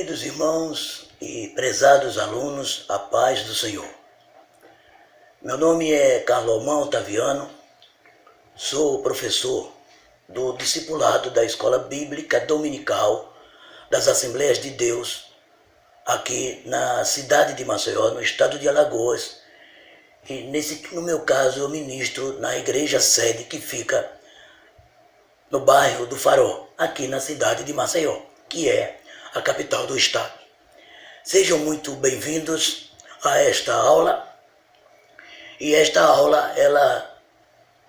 Queridos irmãos e prezados alunos, a paz do Senhor. Meu nome é Carlomão Otaviano, sou professor do discipulado da Escola Bíblica Dominical das Assembleias de Deus, aqui na cidade de Maceió, no estado de Alagoas. E no meu caso, eu ministro na igreja sede que fica no bairro do Farol, aqui na cidade de Maceió, que é a capital do estado. Sejam muito bem-vindos a esta aula. E esta aula, ela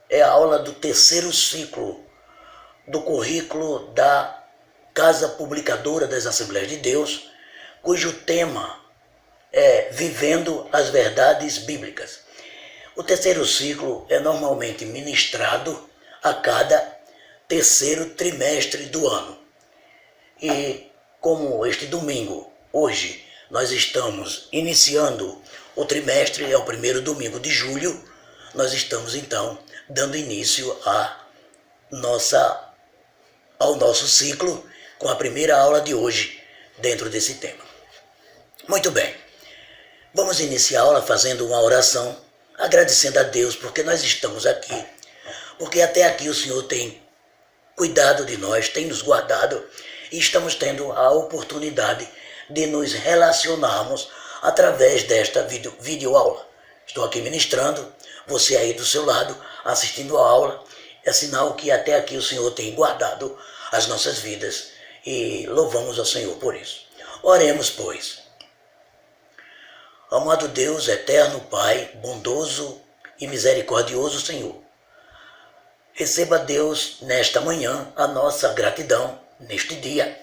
é a aula do terceiro ciclo do currículo da Casa Publicadora das Assembleias de Deus, cujo tema é Vivendo as Verdades Bíblicas. O terceiro ciclo é normalmente ministrado a cada terceiro trimestre do ano. E como este domingo, hoje, nós estamos iniciando o trimestre, é o primeiro domingo de julho, nós estamos então dando início ao nosso ciclo com a primeira aula de hoje dentro desse tema. Muito bem, vamos iniciar a aula fazendo uma oração, agradecendo a Deus porque nós estamos aqui, porque até aqui o Senhor tem cuidado de nós, tem nos guardado e estamos tendo a oportunidade de nos relacionarmos através desta videoaula. Estou aqui ministrando, você aí do seu lado assistindo a aula, é sinal que até aqui o Senhor tem guardado as nossas vidas e louvamos ao Senhor por isso. Oremos, pois. Amado Deus, eterno Pai, bondoso e misericordioso Senhor, receba, Deus, nesta manhã a nossa gratidão, neste dia,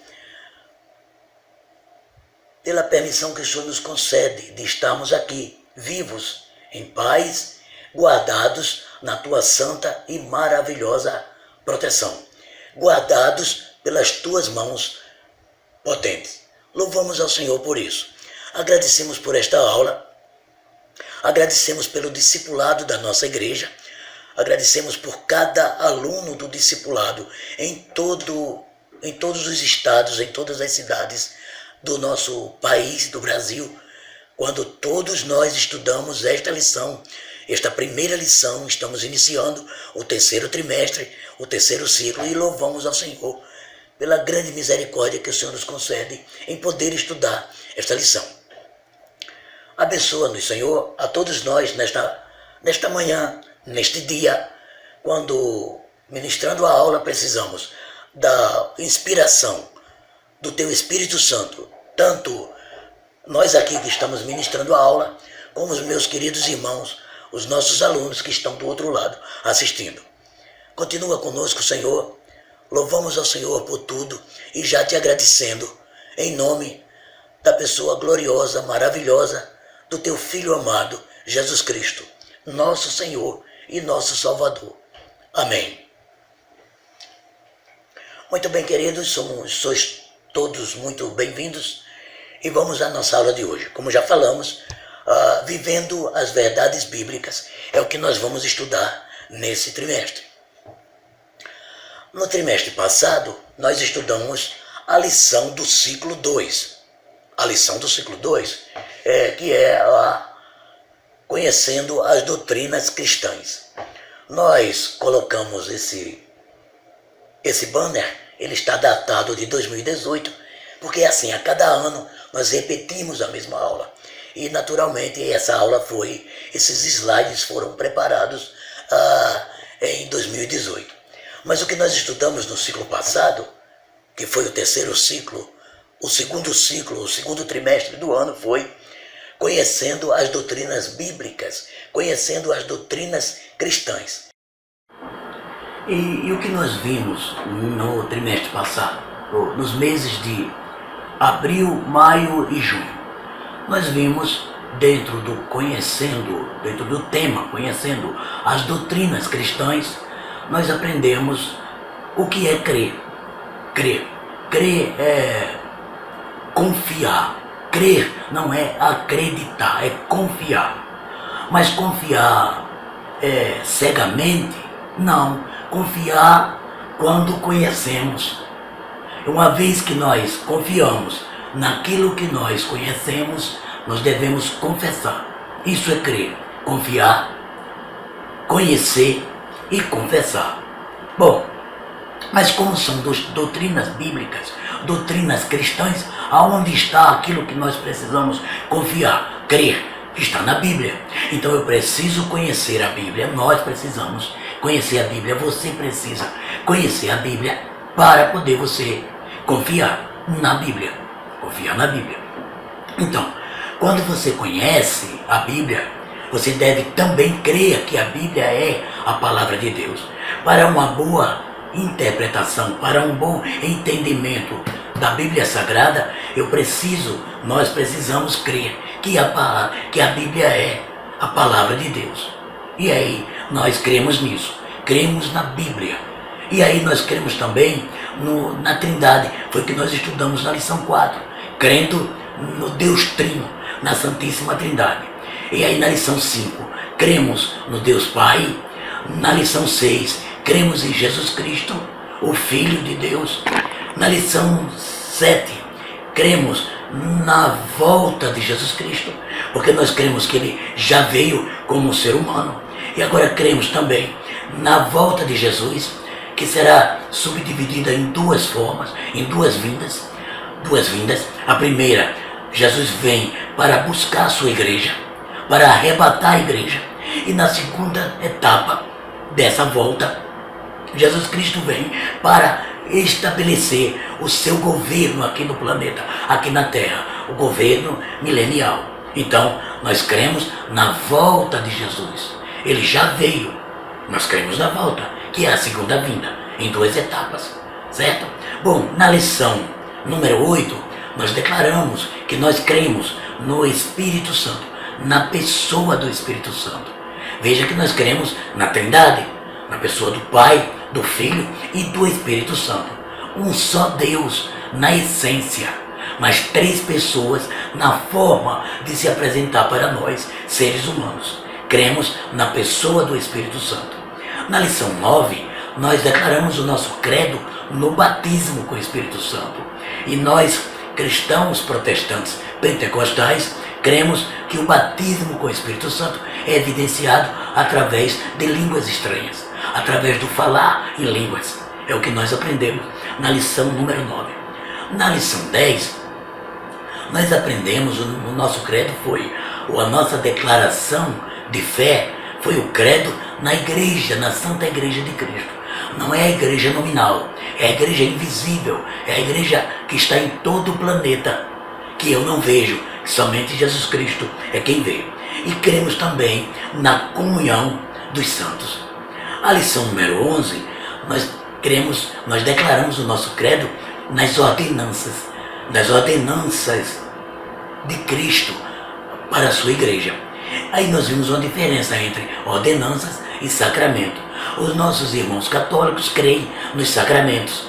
pela permissão que o Senhor nos concede de estarmos aqui, vivos, em paz, guardados na Tua santa e maravilhosa proteção, guardados pelas Tuas mãos potentes. Louvamos ao Senhor por isso. Agradecemos por esta aula, agradecemos pelo discipulado da nossa igreja, agradecemos por cada aluno do discipulado em todos os estados, em todas as cidades do nosso país, do Brasil, quando todos nós estudamos esta lição, esta primeira lição, estamos iniciando o terceiro trimestre, o terceiro ciclo, e louvamos ao Senhor pela grande misericórdia que o Senhor nos concede em poder estudar esta lição. Abençoa-nos, Senhor, a todos nós nesta manhã, neste dia, quando ministrando a aula precisamos da inspiração do Teu Espírito Santo, tanto nós aqui que estamos ministrando a aula, como os meus queridos irmãos, os nossos alunos que estão do outro lado assistindo. Continua conosco, Senhor, louvamos ao Senhor por tudo e já te agradecendo, em nome da pessoa gloriosa, maravilhosa, do Teu Filho amado, Jesus Cristo, nosso Senhor e nosso Salvador. Amém. Muito bem, queridos, sois todos muito bem-vindos e vamos à nossa aula de hoje. Como já falamos, Vivendo as Verdades Bíblicas é o que nós vamos estudar nesse trimestre. No trimestre passado, nós estudamos a lição do ciclo 2. A lição do ciclo 2, que é Conhecendo as Doutrinas Cristãs. Nós colocamos esse banner, ele está datado de 2018, porque assim, a cada ano nós repetimos a mesma aula. E naturalmente esses slides foram preparados em 2018. Mas o que nós estudamos no ciclo passado, que foi o terceiro ciclo, o segundo trimestre do ano, foi Conhecendo as Doutrinas Bíblicas, conhecendo as doutrinas cristãs. E o que nós vimos no trimestre passado, nos meses de abril, maio e junho, nós vimos dentro do tema Conhecendo as Doutrinas Cristãs, nós aprendemos o que é crer. Crer é confiar. Crer não é acreditar, é confiar. Mas confiar cegamente? Não. Confiar quando conhecemos. Uma vez que nós confiamos naquilo que nós conhecemos, nós devemos confessar. Isso é crer, confiar, conhecer e confessar. Bom, mas como são doutrinas bíblicas, doutrinas cristãs, aonde está aquilo que nós precisamos confiar, crer? Está na Bíblia. Então eu preciso conhecer a Bíblia, nós precisamos conhecer a Bíblia, você precisa conhecer a Bíblia para poder você confiar na Bíblia. Confiar na Bíblia. Então, quando você conhece a Bíblia, você deve também crer que a Bíblia é a palavra de Deus. Para uma boa interpretação, para um bom entendimento da Bíblia Sagrada, nós precisamos crer que a Bíblia é a palavra de Deus. E aí nós cremos nisso, cremos na Bíblia. E aí nós cremos também na Trindade, foi o que nós estudamos na lição 4, crendo no Deus Trino, na Santíssima Trindade. E aí na lição 5, cremos no Deus Pai. Na lição 6, cremos em Jesus Cristo, o Filho de Deus. Na lição 7, cremos na volta de Jesus Cristo, porque nós cremos que Ele já veio como ser humano. E agora cremos também na volta de Jesus, que será subdividida em duas formas, em duas vindas. A primeira, Jesus vem para buscar a sua igreja, para arrebatar a igreja. E na segunda etapa dessa volta, Jesus Cristo vem para estabelecer o seu governo aqui no planeta, aqui na Terra, o governo milenial. Então, nós cremos na volta de Jesus. Ele já veio. Nós cremos na volta, que é a segunda vinda, em duas etapas, certo? Bom, na lição número 8, nós declaramos que nós cremos no Espírito Santo, na pessoa do Espírito Santo. Veja que nós cremos na Trindade, na pessoa do Pai, do Filho e do Espírito Santo. Um só Deus na essência, mas três pessoas na forma de se apresentar para nós, seres humanos. Cremos na pessoa do Espírito Santo. Na lição 9, nós declaramos o nosso credo no batismo com o Espírito Santo. E nós, cristãos protestantes pentecostais, cremos que o batismo com o Espírito Santo é evidenciado através de línguas estranhas, através do falar em línguas. É o que nós aprendemos na lição número 9. Na lição 10, nós aprendemos, o nosso credo foi, a nossa declaração de fé foi o credo na igreja, na Santa Igreja de Cristo. Não é a igreja nominal, é a igreja invisível, é a igreja que está em todo o planeta, que eu não vejo, que somente Jesus Cristo é quem vê. E cremos também na comunhão dos santos. A lição número 11, nós declaramos o nosso credo nas ordenanças de Cristo para a sua igreja. Aí nós vimos uma diferença entre ordenanças e sacramento. Os nossos irmãos católicos creem nos sacramentos.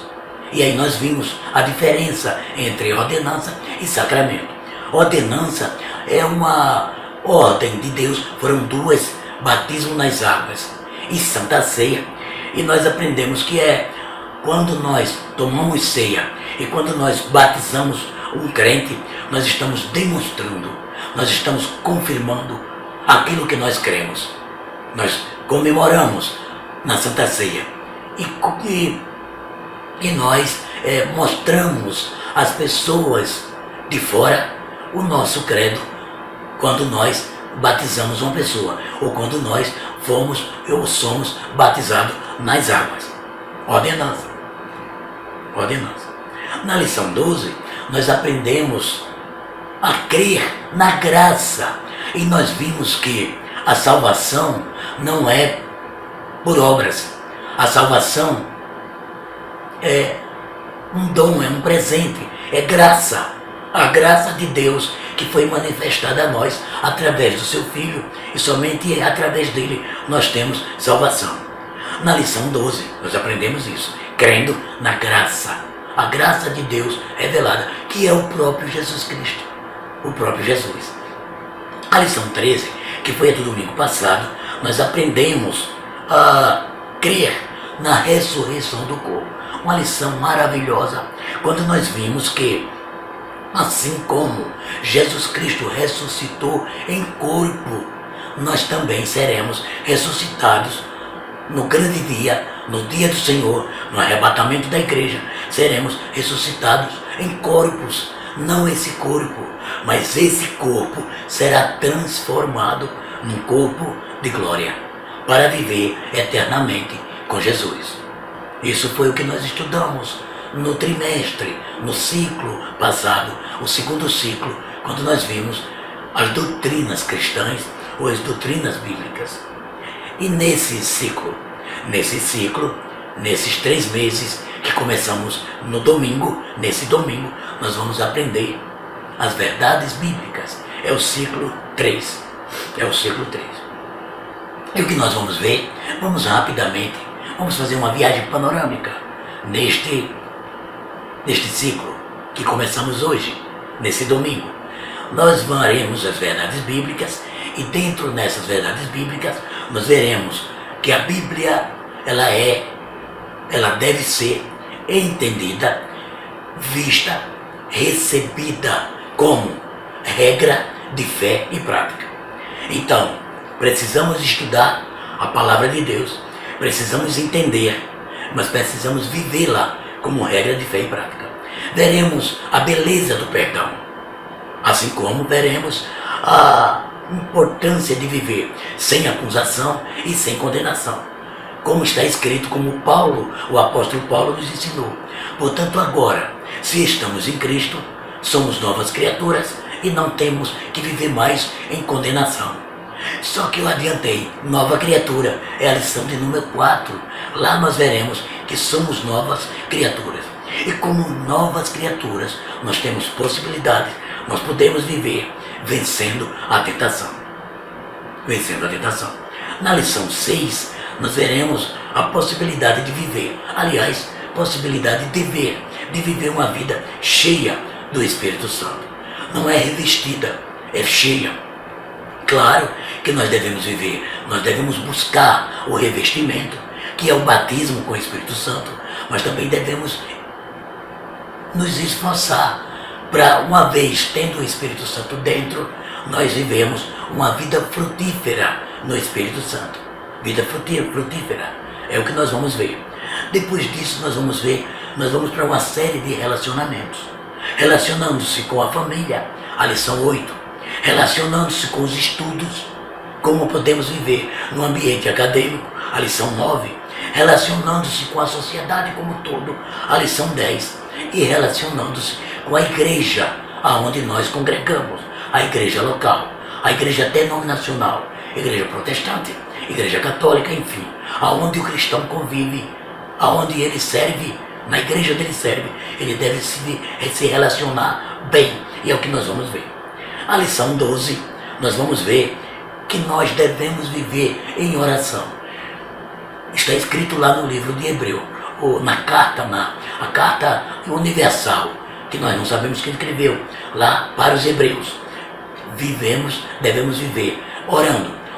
E aí nós vimos a diferença entre ordenança e sacramento. Ordenança é uma ordem de Deus, foram duas, batismo nas águas e Santa Ceia. E nós aprendemos que é quando nós tomamos ceia e quando nós batizamos um crente, nós estamos demonstrando, nós estamos confirmando aquilo que nós cremos. Nós comemoramos na Santa Ceia e nós mostramos às pessoas de fora o nosso credo quando nós batizamos uma pessoa ou quando nós somos batizados nas águas. Ordenança. Na lição 12, nós aprendemos a crer na graça e nós vimos que a salvação não é por obras. A salvação é um dom, é um presente, é graça. A graça de Deus que foi manifestada a nós através do seu Filho e somente através dele nós temos salvação. Na lição 12 nós aprendemos isso, crendo na graça, a graça de Deus revelada, que é o próprio Jesus Cristo, o próprio Jesus. A lição 13, que foi a do domingo passado, nós aprendemos a crer na ressurreição do corpo. Uma lição maravilhosa, quando nós vimos que Assim como Jesus Cristo ressuscitou em corpo, nós também seremos ressuscitados no grande dia, no dia do Senhor, no arrebatamento da igreja. Seremos ressuscitados em corpos, não esse corpo, mas esse corpo será transformado num corpo de glória, para viver eternamente com Jesus. Isso foi o que nós estudamos no trimestre, no ciclo passado, o segundo ciclo, quando nós vimos as doutrinas cristãs ou as doutrinas bíblicas. E nesse ciclo, nesses 3 meses que começamos no domingo, nesse domingo, nós vamos aprender as verdades bíblicas. É o ciclo 3. É o ciclo 3. E o que nós vamos ver? Vamos rapidamente, vamos fazer uma viagem panorâmica neste ciclo que começamos hoje, nesse domingo. Nós veremos as verdades bíblicas e dentro dessas verdades bíblicas nós veremos que a Bíblia ela deve ser entendida, vista, recebida como regra de fé e prática. Então, precisamos estudar a palavra de Deus, precisamos entender, mas precisamos vivê-la como regra de fé e prática. Veremos a beleza do perdão, assim como veremos a importância de viver sem acusação e sem condenação, como está escrito, como Paulo, o apóstolo Paulo nos ensinou. Portanto, agora, se estamos em Cristo, somos novas criaturas e não temos que viver mais em condenação. Só que eu adiantei, nova criatura, é a lição de número 4. Lá nós veremos que somos novas criaturas. E como novas criaturas, nós temos possibilidades, nós podemos viver vencendo a tentação. Vencendo a tentação. Na lição 6, nós veremos a possibilidade de viver, aliás, possibilidade de viver uma vida cheia do Espírito Santo. Não é revestida, é cheia. Claro que nós devemos viver, nós devemos buscar o revestimento, que é o batismo com o Espírito Santo, mas também devemos nos esforçar para, uma vez tendo o Espírito Santo dentro, nós vivemos uma vida frutífera no Espírito Santo. Vida frutífera é o que nós vamos ver. Depois disso nós vamos para uma série de relacionamentos. Relacionando-se com a família, a lição 8. Relacionando-se com os estudos, como podemos viver no ambiente acadêmico, a lição 9. Relacionando-se com a sociedade como um todo, a lição 10. E relacionando-se com a igreja, aonde nós congregamos, a igreja local, a igreja denominacional, igreja protestante, igreja católica, enfim, aonde o cristão convive, aonde ele serve, na igreja dele serve, ele deve se relacionar bem, e é o que nós vamos ver. A lição 12, nós vamos ver que nós devemos viver em oração. Está escrito lá no livro de Hebreu, ou na carta, a carta universal, que nós não sabemos quem escreveu, lá para os hebreus. Devemos viver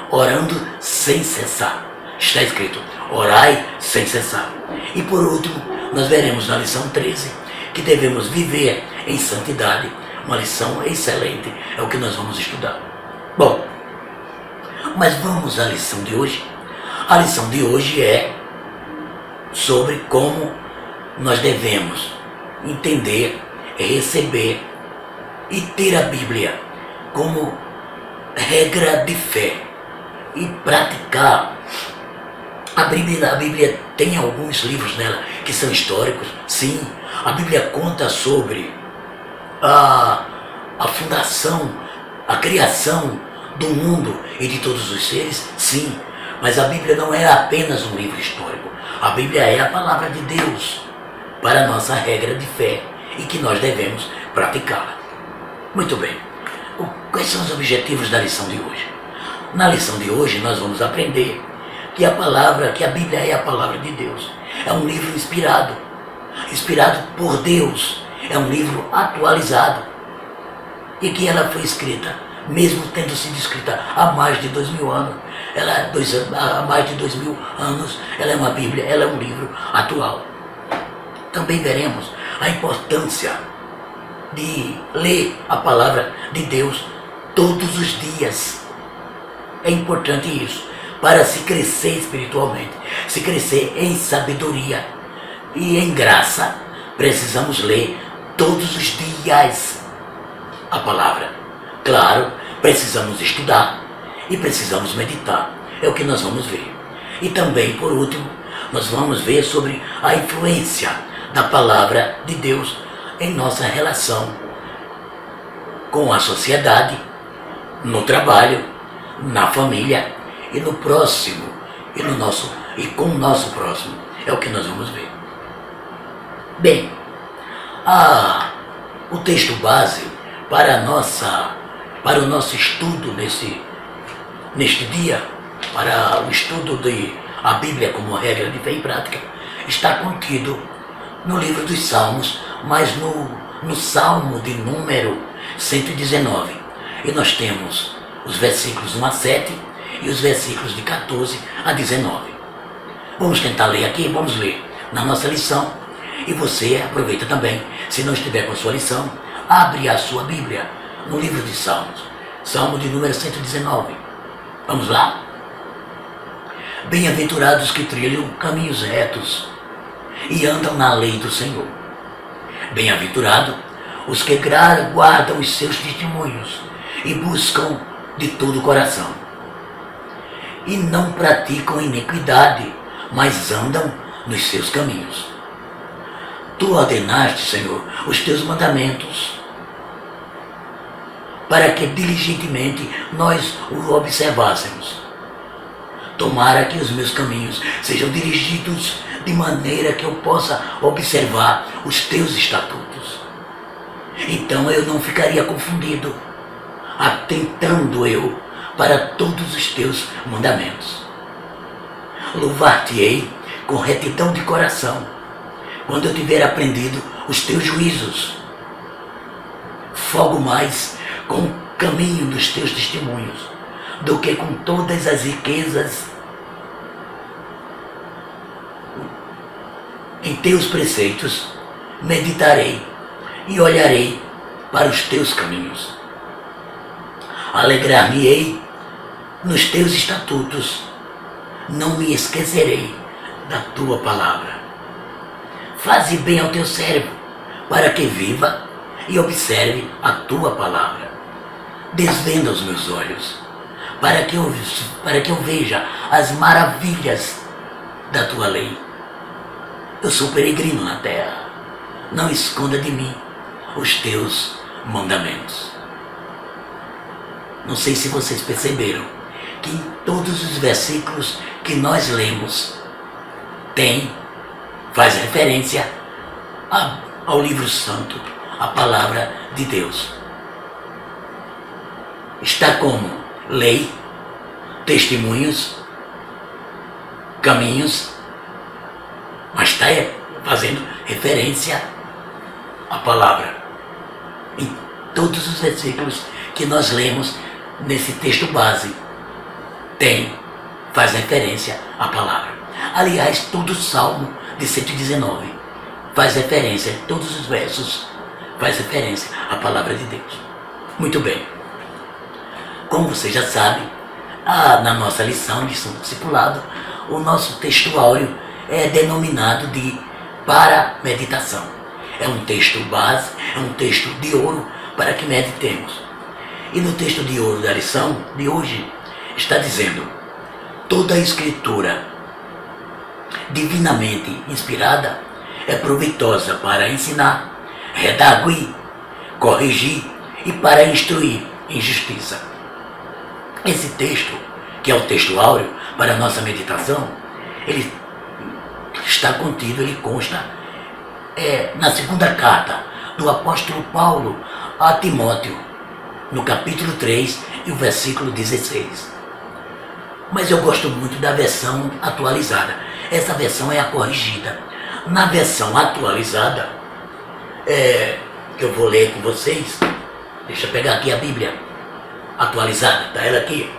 orando sem cessar. Está escrito, orai sem cessar. E por último, nós veremos na lição 13 que devemos viver em santidade. Uma lição excelente, é o que nós vamos estudar. Bom, mas vamos à lição de hoje. A lição de hoje é sobre como nós devemos entender, receber e ter a Bíblia como regra de fé e praticar. A Bíblia tem alguns livros nela que são históricos, sim. A Bíblia conta sobre a fundação, a criação do mundo e de todos os seres, sim. Mas a Bíblia não é apenas um livro histórico. A Bíblia é a palavra de Deus para a nossa regra de fé e que nós devemos praticá-la. Muito bem. Quais são os objetivos da lição de hoje? Na lição de hoje nós vamos aprender que a Bíblia é a palavra de Deus. É um livro inspirado por Deus. É um livro atualizado e que ela foi escrita, mesmo tendo sido escrita há mais de 2000 anos. Há mais de 2000 anos, ela é uma Bíblia, ela é um livro atual. Também veremos a importância de ler a palavra de Deus todos os dias. É importante isso, para se crescer espiritualmente, se crescer em sabedoria e em graça. Precisamos ler todos os dias a palavra. Claro, precisamos estudar e precisamos meditar. É o que nós vamos ver. E também, por último, nós vamos ver sobre a influência da palavra de Deus em nossa relação com a sociedade, no trabalho, na família e no próximo, e com o nosso próximo. É o que nós vamos ver. Bem, o texto base para o nosso estudo neste dia, para o estudo da Bíblia como regra de fé e prática, está contido no livro dos Salmos, mas no Salmo de número 119. E nós temos os versículos 1 a 7 e os versículos de 14 a 19. Vamos tentar ler aqui, vamos ler na nossa lição. E você aproveita também, se não estiver com a sua lição, abre a sua Bíblia no livro de Salmos, Salmo de número 119. Vamos lá? Bem-aventurados que trilham caminhos retos e andam na lei do Senhor. Bem-aventurado os que guardam os seus testemunhos e buscam de todo o coração. E não praticam iniquidade, mas andam nos seus caminhos. Tu ordenaste, Senhor, os teus mandamentos, para que diligentemente nós o observássemos. Tomara que os meus caminhos sejam dirigidos de maneira que eu possa observar os teus estatutos. Então eu não ficaria confundido, atentando eu para todos os teus mandamentos. Louvar-te-ei com retidão de coração, quando eu tiver aprendido os teus juízos. Fogo mais com o caminho dos teus testemunhos, do que com todas as riquezas. Em teus preceitos meditarei e olharei para os teus caminhos. Alegrar-me-ei nos teus estatutos, não me esquecerei da tua palavra. Faze bem ao teu servo, para que viva e observe a tua palavra. Desvenda os meus olhos, para que eu veja as maravilhas da tua lei. Eu sou peregrino na terra, não esconda de mim os teus mandamentos. Não sei se vocês perceberam que em todos os versículos que nós lemos faz referência ao livro santo, a palavra de Deus. Está como lei, testemunhos, caminhos, mas está fazendo referência à palavra. Em todos os versículos que nós lemos nesse texto base, faz referência à palavra. Aliás, todo o Salmo de 119 faz referência, todos os versos faz referência à palavra de Deus. Muito bem. Como você já sabe, na nossa lição do discipulado, o nosso texto áureo é denominado de para meditação. É um texto base, é um texto de ouro para que meditemos. E no texto de ouro da lição de hoje está dizendo: toda a escritura divinamente inspirada é proveitosa para ensinar, redarguir, corrigir e para instruir em justiça. Esse texto, que é o texto áureo para a nossa meditação, ele está contido, ele consta na segunda carta do apóstolo Paulo a Timóteo, no capítulo 3 e o versículo 16. Mas eu gosto muito da versão atualizada. Essa versão é a corrigida. Na versão atualizada, que eu vou ler com vocês, deixa eu pegar aqui a Bíblia atualizada, está ela aqui.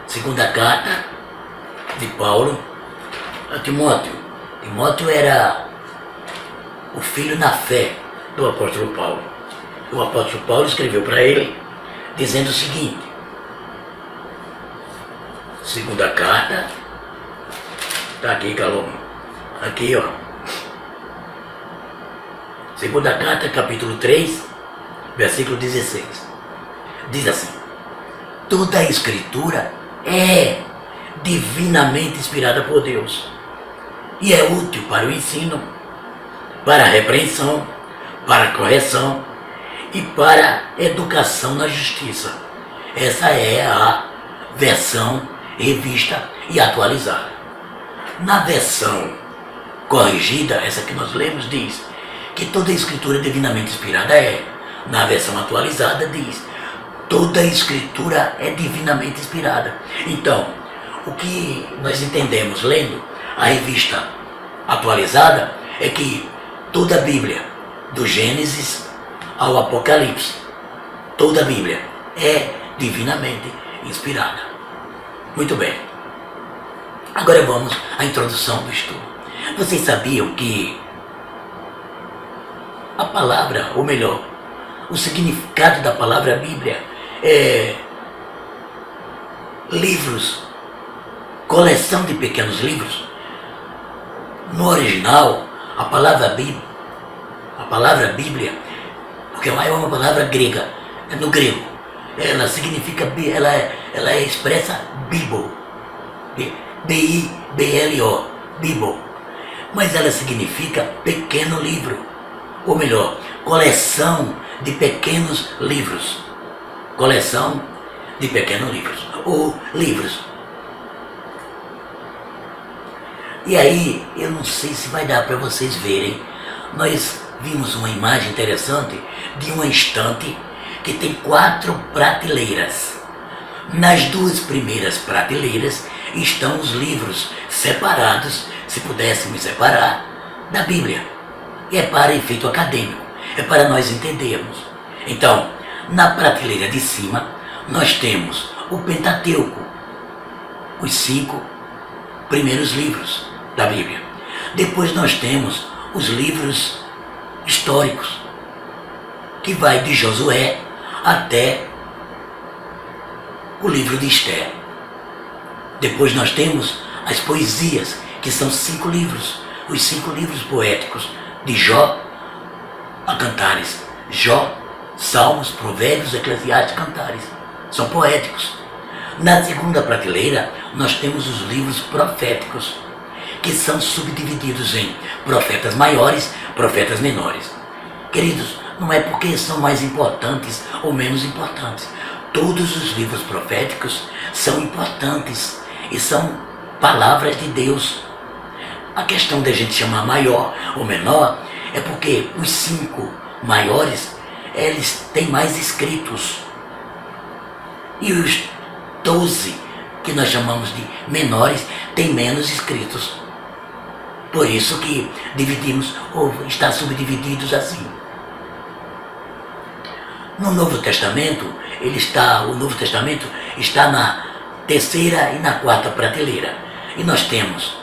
Segunda carta de Paulo a Timóteo. Timóteo era o filho na fé do apóstolo Paulo. O apóstolo Paulo escreveu para ele dizendo o seguinte: segunda carta, está aqui, Caloma, aqui ó, segunda carta, capítulo 3, versículo 16, diz assim: toda a escritura é divinamente inspirada por Deus e é útil para o ensino, para a repreensão, para a correção e para a educação na justiça. Essa é a versão revista e atualizada. Na versão corrigida, essa que nós lemos, diz que toda a escritura é divinamente inspirada é. Na versão atualizada diz: toda a escritura é divinamente inspirada. Então, o que nós entendemos lendo a revista atualizada é que toda a Bíblia, do Gênesis ao Apocalipse, toda a Bíblia é divinamente inspirada. Muito bem. Agora vamos à introdução do estudo. Vocês sabiam que a palavra, ou melhor, o significado da palavra Bíblia é livros, coleção de pequenos livros? No original, a palavra Bíblia, porque é uma palavra grega, é no grego, ela significa, ela é expressa Bibo, B-I-B-L-O, Bibo, mas ela significa pequeno livro, ou melhor, coleção de pequenos livros, coleção de pequenos livros, ou livros. E aí, eu não sei se vai dar para vocês verem, nós vimos uma imagem interessante de uma estante que tem 4 prateleiras. Nas 2 primeiras prateleiras estão os livros separados, se pudéssemos separar, da Bíblia. E é para efeito acadêmico, é para nós entendermos. Então, na prateleira de cima, nós temos o Pentateuco, os 5 primeiros livros da Bíblia. Depois nós temos os livros históricos, que vai de Josué até o livro de Esther. Depois nós temos as poesias, que são 5 livros, os 5 livros poéticos, de Jó a Cantares. Jó, Salmos, Provérbios, Eclesiastes, Cantares. São poéticos. Na segunda prateleira, nós temos os livros proféticos, que são subdivididos em profetas maiores, profetas menores. Queridos, não é porque são mais importantes ou menos importantes. Todos os livros proféticos são importantes e são palavras de Deus. A questão da gente chamar maior ou menor é porque os 5 maiores, eles têm mais escritos. E os 12, que nós chamamos de menores, têm menos escritos. Por isso que dividimos, ou está subdivididos assim. No Novo Testamento, o Novo Testamento está na 3ª e na 4ª prateleira. E nós temos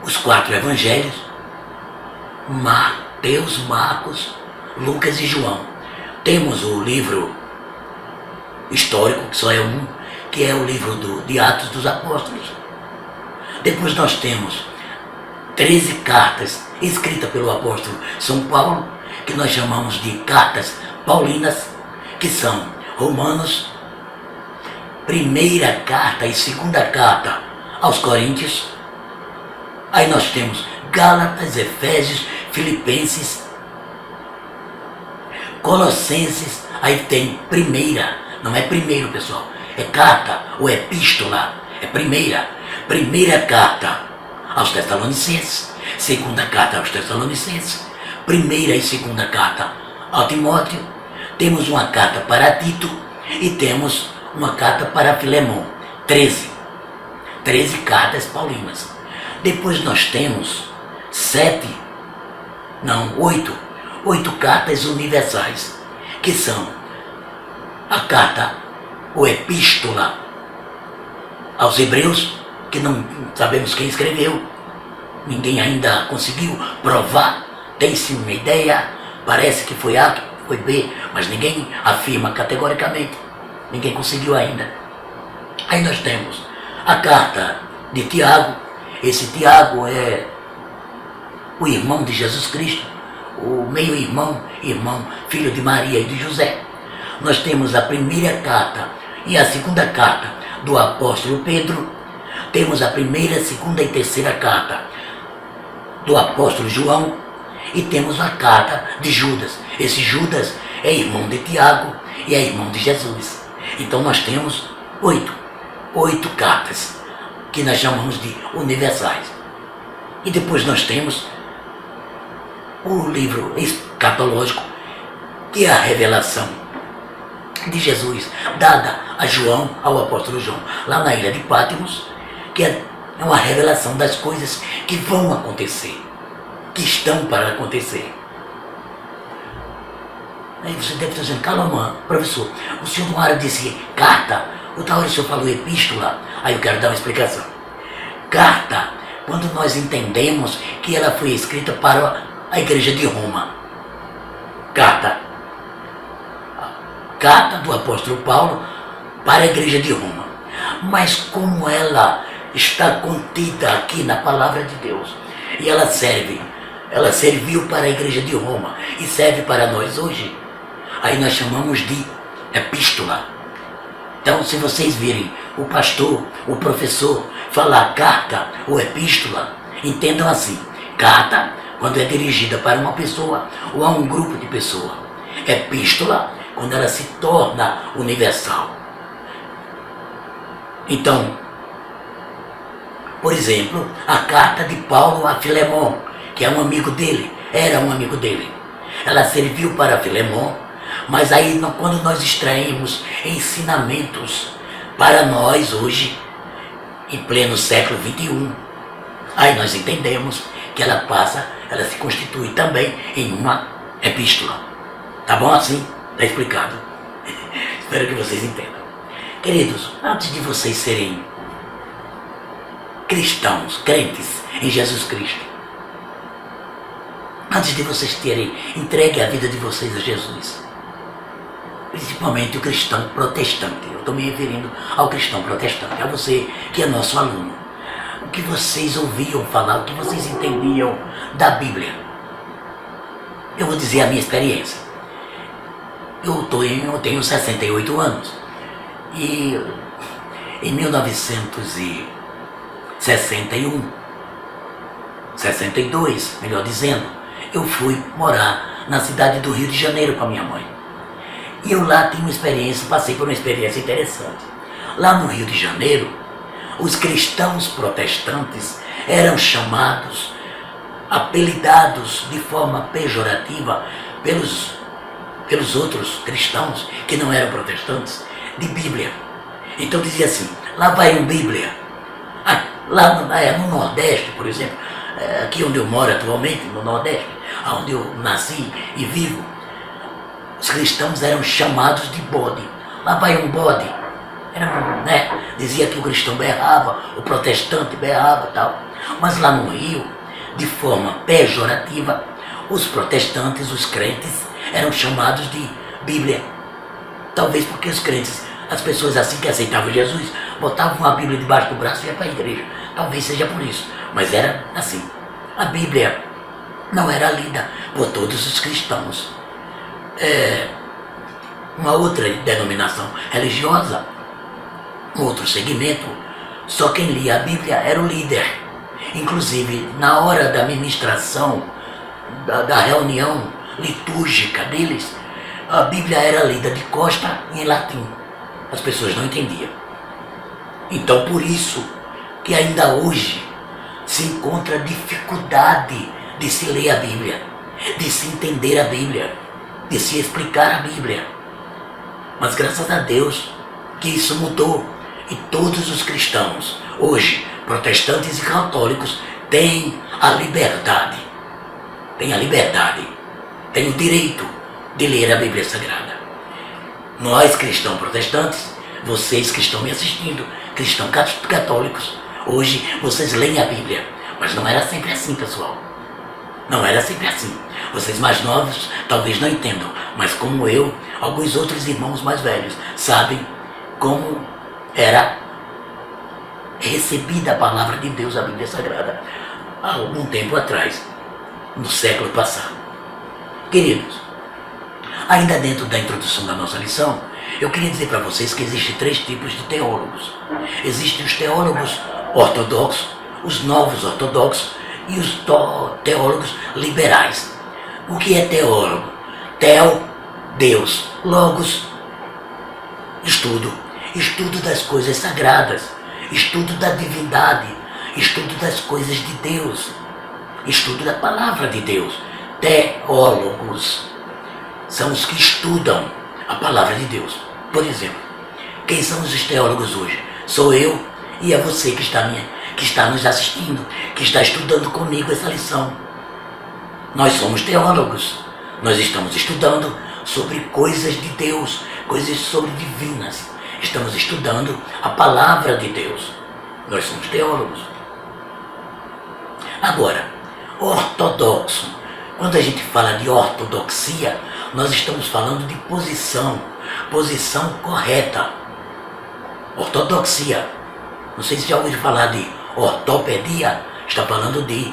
os 4 evangelhos, Mateus, Marcos, Lucas e João. Temos o livro histórico, que só é um, que é o livro de Atos dos Apóstolos. Depois nós temos 13 cartas escritas pelo apóstolo São Paulo, que nós chamamos de cartas paulinas, que são Romanos, 1ª carta e 2ª carta aos Coríntios. Aí nós temos Gálatas, Efésios, Filipenses, Colossenses. Aí tem primeira, não é primeiro, pessoal, é carta ou epístola, é primeira carta aos Tessalonicenses, 2ª carta aos Tessalonicenses, 1ª e 2ª carta ao Timóteo. Temos uma carta para Tito e temos uma carta para Filemão. 13 cartas paulinas. Depois nós temos 8 cartas universais, que são a carta ou epístola aos Hebreus, que não sabemos quem escreveu, ninguém ainda conseguiu provar, tem-se uma ideia, Parece que foi A, que foi B, mas ninguém afirma categoricamente. Ninguém conseguiu ainda. Aí nós temos a carta de Tiago. Esse Tiago é o irmão de Jesus Cristo, o meio-irmão, filho de Maria e de José. Nós temos a primeira carta e a segunda carta do apóstolo Pedro. Temos a primeira, segunda e terceira carta do apóstolo João. E temos a carta de Judas. Esse Judas é irmão de Tiago e é irmão de Jesus. Então nós temos oito cartas, que nós chamamos de universais. E depois nós temos o livro escatológico, que é a revelação de Jesus, dada a João, ao apóstolo João, lá na ilha de Patmos, que é uma revelação das coisas que vão acontecer, que estão para acontecer. Aí você deve estar dizendo, calma, professor, o senhor uma hora disse carta, outra hora o senhor falou epístola. Aí eu quero dar uma explicação. Carta, quando nós entendemos que ela foi escrita para a igreja de Roma. Carta do apóstolo Paulo para a igreja de Roma. Mas como ela está contida aqui na palavra de Deus, e ela serviu para a igreja de Roma e serve para nós hoje, aí nós chamamos de epístola. Então, se vocês virem o pastor, o professor falar carta ou epístola, entendam assim: carta, quando é dirigida para uma pessoa ou a um grupo de pessoas. Epístola, quando ela se torna universal. Então, por exemplo, a carta de Paulo a Filemon, que é um amigo dele, era um amigo dele. Ela serviu para Filemon, mas aí quando nós extraímos ensinamentos para nós hoje, em pleno século XXI, aí nós entendemos que ela se constitui também em uma epístola. Tá bom assim? Tá explicado? Espero que vocês entendam. Queridos, antes de vocês serem cristãos, crentes em Jesus Cristo, antes de vocês terem entregue a vida de vocês a Jesus, principalmente o cristão protestante, eu estou me referindo ao cristão protestante, a você que é nosso aluno, o que vocês ouviam falar, o que vocês entendiam da Bíblia. Eu vou dizer a minha experiência. Eu tenho 68 anos e em 1962, melhor dizendo, eu fui morar na cidade do Rio de Janeiro com a minha mãe. E eu lá passei por uma experiência interessante. Lá no Rio de Janeiro, os cristãos protestantes eram chamados, apelidados de forma pejorativa pelos outros cristãos que não eram protestantes, de Bíblia. Então dizia assim, lá vai um Bíblia. Lá no Nordeste, por exemplo, aqui onde eu moro atualmente, no Nordeste, onde eu nasci e vivo, os cristãos eram chamados de bode. Lá vai um bode. Dizia que o cristão berrava, o protestante berrava e tal. Mas lá no Rio, de forma pejorativa, os protestantes, os crentes, eram chamados de Bíblia. Talvez porque os crentes, as pessoas assim que aceitavam Jesus, botavam a Bíblia debaixo do braço e iam para a igreja. Talvez seja por isso. Mas era assim. A Bíblia não era lida por todos os cristãos. Uma outra denominação religiosa, um outro segmento, só quem lia a Bíblia era o líder. Inclusive, na hora da ministração, da reunião litúrgica deles, a Bíblia era lida de costa e em latim. As pessoas não entendiam. Então, por isso que ainda hoje se encontra dificuldade de se ler a Bíblia, de se entender a Bíblia, de se explicar a Bíblia. Mas graças a Deus que isso mudou e todos os cristãos, hoje, protestantes e católicos, têm a liberdade, têm o direito de ler a Bíblia Sagrada. Nós, cristãos protestantes, vocês que estão me assistindo, cristãos católicos, hoje vocês leem a Bíblia, mas não era sempre assim, pessoal. Não era sempre assim. Vocês mais novos talvez não entendam, mas como eu, alguns outros irmãos mais velhos sabem como era recebida a palavra de Deus, a Bíblia Sagrada, há algum tempo atrás, no século passado. Queridos, ainda dentro da introdução da nossa lição, eu queria dizer para vocês que existem 3 tipos de teólogos. Existem os teólogos ortodoxos, os novos ortodoxos e os teólogos liberais. O que é teólogo? Teo, Deus. Logos, estudo. Estudo das coisas sagradas. Estudo da divindade. Estudo das coisas de Deus. Estudo da palavra de Deus. Teólogos são os que estudam a palavra de Deus. Por exemplo, quem são os teólogos hoje? Sou eu e é você que está nos assistindo, que está estudando comigo essa lição. Nós somos teólogos. Nós estamos estudando sobre coisas de Deus, coisas sobre divinas. Estamos estudando a palavra de Deus. Nós somos teólogos. Agora, ortodoxo. Quando a gente fala de ortodoxia, nós estamos falando de posição correta. Ortodoxia. Não sei se já ouviram falar de ortopedia, está falando de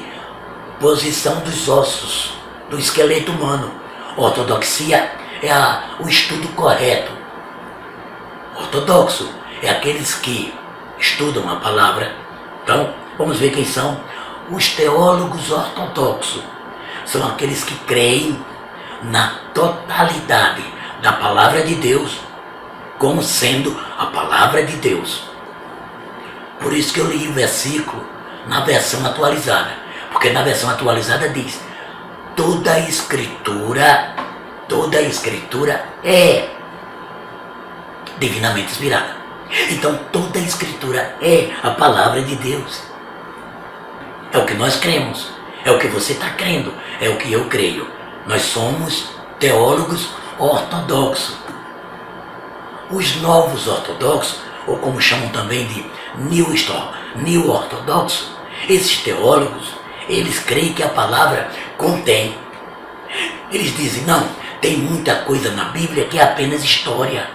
posição dos ossos, do esqueleto humano. Ortodoxia é o estudo correto. Ortodoxo é aqueles que estudam a palavra. Então, vamos ver quem são os teólogos ortodoxos. São aqueles que creem na totalidade da palavra de Deus como sendo a palavra de Deus. Por isso que eu li o versículo na versão atualizada, porque na versão atualizada diz: toda a escritura é divinamente inspirada. Então toda a escritura é a palavra de Deus. É o que nós cremos, é o que você está crendo, é o que eu creio. Nós somos teólogos ortodoxos. Os novos ortodoxos, ou como chamam também de New Ortodoxo, esses teólogos, eles creem que a palavra contém. Eles dizem: não, tem muita coisa na Bíblia que é apenas história.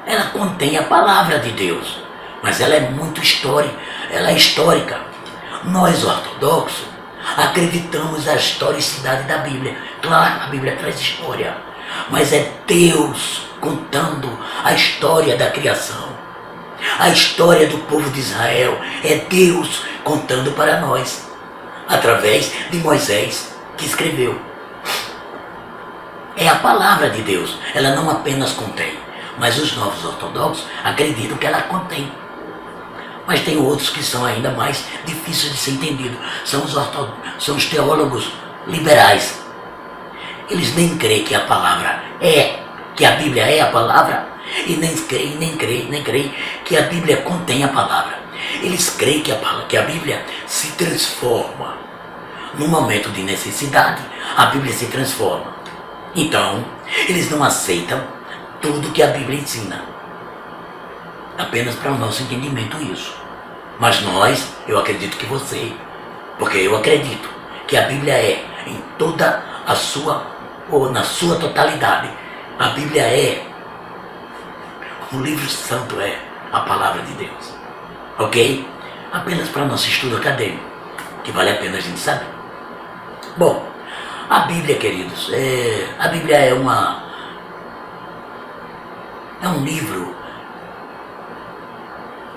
Ela contém a palavra de Deus, mas ela é muito histórica, ela é histórica. Nós ortodoxos acreditamos na historicidade da Bíblia. Claro, a Bíblia traz história, mas é Deus contando a história da criação, a história do povo de Israel. É Deus contando para nós, através de Moisés, que escreveu. É a palavra de Deus, ela não apenas contém, mas os novos ortodoxos acreditam que ela contém. Mas tem outros que são ainda mais difíceis de ser entendidos. São os teólogos liberais. Eles nem creem que a palavra que a Bíblia é a palavra, e nem creem que a Bíblia contém a palavra. Eles creem que a Bíblia se transforma. No momento de necessidade, a Bíblia se transforma. Então, eles não aceitam tudo que a Bíblia ensina. Apenas para o nosso entendimento isso. Mas eu acredito que você, porque eu acredito que a Bíblia é em toda a sua, ou na sua totalidade. A Bíblia é, o livro santo é a palavra de Deus. Ok? Apenas para nosso estudo acadêmico, que vale a pena a gente saber. Bom, a Bíblia, queridos, a Bíblia é um livro,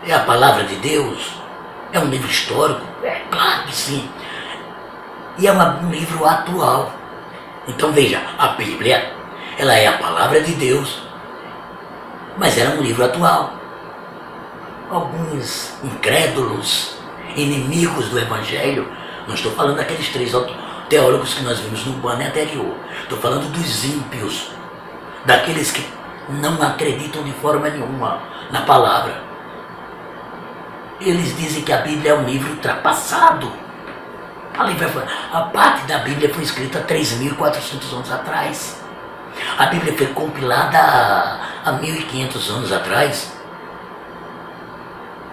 é a palavra de Deus, é um livro histórico, é claro que sim, e é um livro atual. Então veja, a Bíblia, ela é a palavra de Deus, mas ela é um livro atual. Alguns incrédulos, inimigos do Evangelho, não estou falando daqueles 3 teólogos que nós vimos no banner anterior, estou falando dos ímpios, daqueles que não acreditam de forma nenhuma na palavra. Eles dizem que a Bíblia é um livro ultrapassado. A parte da Bíblia foi escrita há 3.400 anos atrás. A Bíblia foi compilada há 1.500 anos atrás.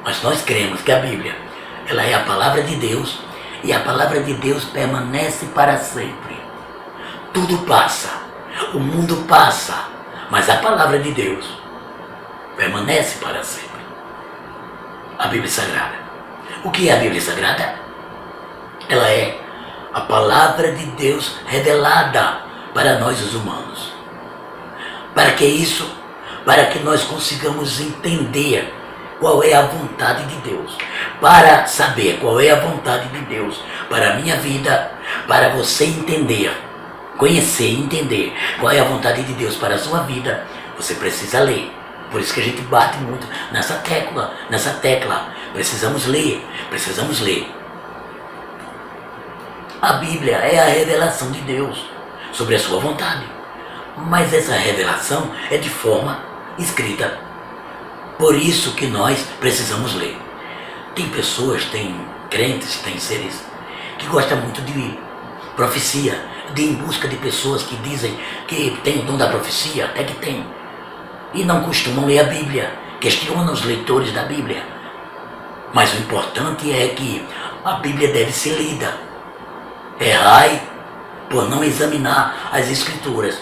Mas nós cremos que a Bíblia ela é a palavra de Deus, e a palavra de Deus permanece para sempre. Tudo passa, o mundo passa, mas a palavra de Deus permanece para sempre. A Bíblia Sagrada. O que é a Bíblia Sagrada? Ela é a palavra de Deus revelada para nós os humanos. Para que isso? Para que nós consigamos entender qual é a vontade de Deus. Para saber qual é a vontade de Deus para a minha vida, para você entender, conhecer e entender qual é a vontade de Deus para a sua vida, você precisa ler. Por isso que a gente bate muito nessa tecla. Precisamos ler, precisamos ler. A Bíblia é a revelação de Deus sobre a sua vontade. Mas essa revelação é de forma escrita. Por isso que nós precisamos ler. Tem pessoas, tem crentes, tem seres que gostam muito de profecia, de ir em busca de pessoas que dizem que tem o dom da profecia, até que tem. E não costumam ler a Bíblia, questionam os leitores da Bíblia. Mas o importante é que a Bíblia deve ser lida. Errai por não examinar as Escrituras,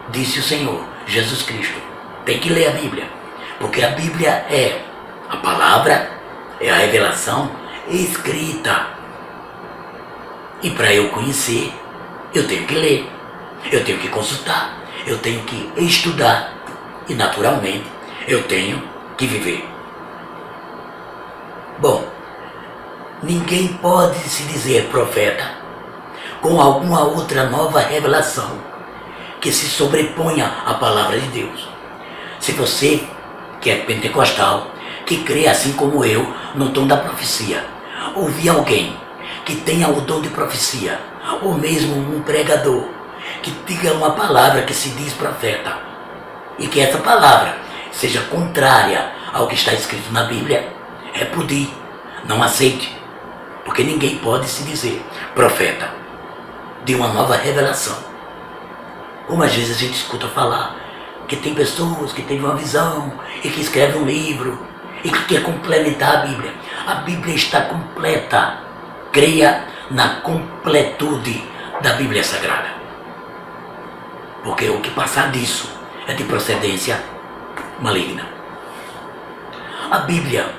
disse o Senhor Jesus Cristo. Tem que ler a Bíblia, porque a Bíblia é a palavra, é a revelação escrita. E para eu conhecer, eu tenho que ler, eu tenho que consultar, eu tenho que estudar e, naturalmente, eu tenho que viver. Bom, ninguém pode se dizer profeta com alguma outra nova revelação que se sobreponha à palavra de Deus. Se você, que é pentecostal, que crê assim como eu no dom da profecia, ouvir alguém que tenha o dom de profecia, ou mesmo um pregador que diga uma palavra que se diz profeta, e que essa palavra seja contrária ao que está escrito na Bíblia, repudie, não aceite, porque ninguém pode se dizer profeta de uma nova revelação. Como às vezes a gente escuta falar que tem pessoas que têm uma visão e que escrevem um livro e que quer complementar a Bíblia. A Bíblia está completa. Creia na completude da Bíblia Sagrada. Porque o que passar disso é de procedência maligna. A Bíblia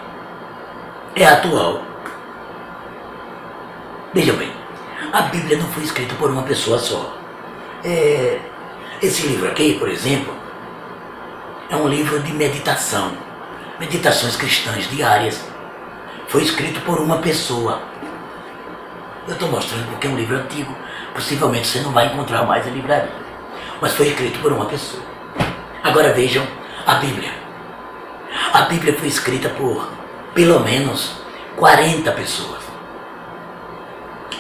é atual. Veja bem, a Bíblia não foi escrita por uma pessoa só. Esse livro aqui, por exemplo, é um livro de meditação, meditações cristãs diárias. Foi escrito por uma pessoa. Eu estou mostrando porque é um livro antigo, possivelmente você não vai encontrar mais em livraria, mas foi escrito por uma pessoa. Agora vejam a Bíblia. A Bíblia foi escrita por pelo menos 40 pessoas.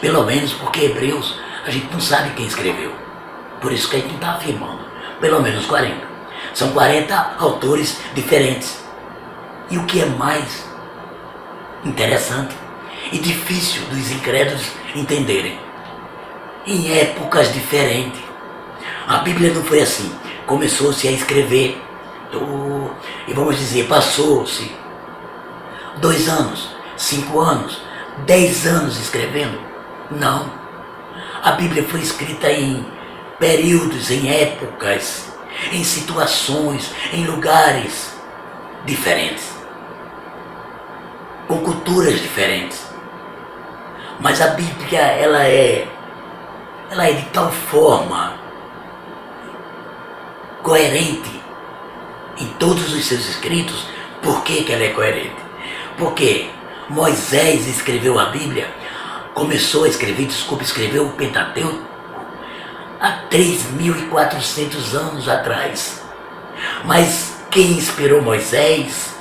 Pelo menos porque Hebreus a gente não sabe quem escreveu. Por isso que a gente não está afirmando. Pelo menos 40. São 40 autores diferentes. E o que é mais interessante e difícil dos incrédulos entenderem, em épocas diferentes. A Bíblia não foi assim. Começou-se a escrever e vamos dizer, passou-se 2 anos, 5 anos, 10 anos escrevendo. Não. A Bíblia foi escrita em períodos, em épocas, em situações, em lugares diferentes, com culturas diferentes. Mas a Bíblia, ela é de tal forma coerente em todos os seus escritos. Por que ela é coerente? Porque Moisés escreveu a Bíblia, escreveu o Pentateuco há 3.400 anos atrás. Mas quem inspirou Moisés?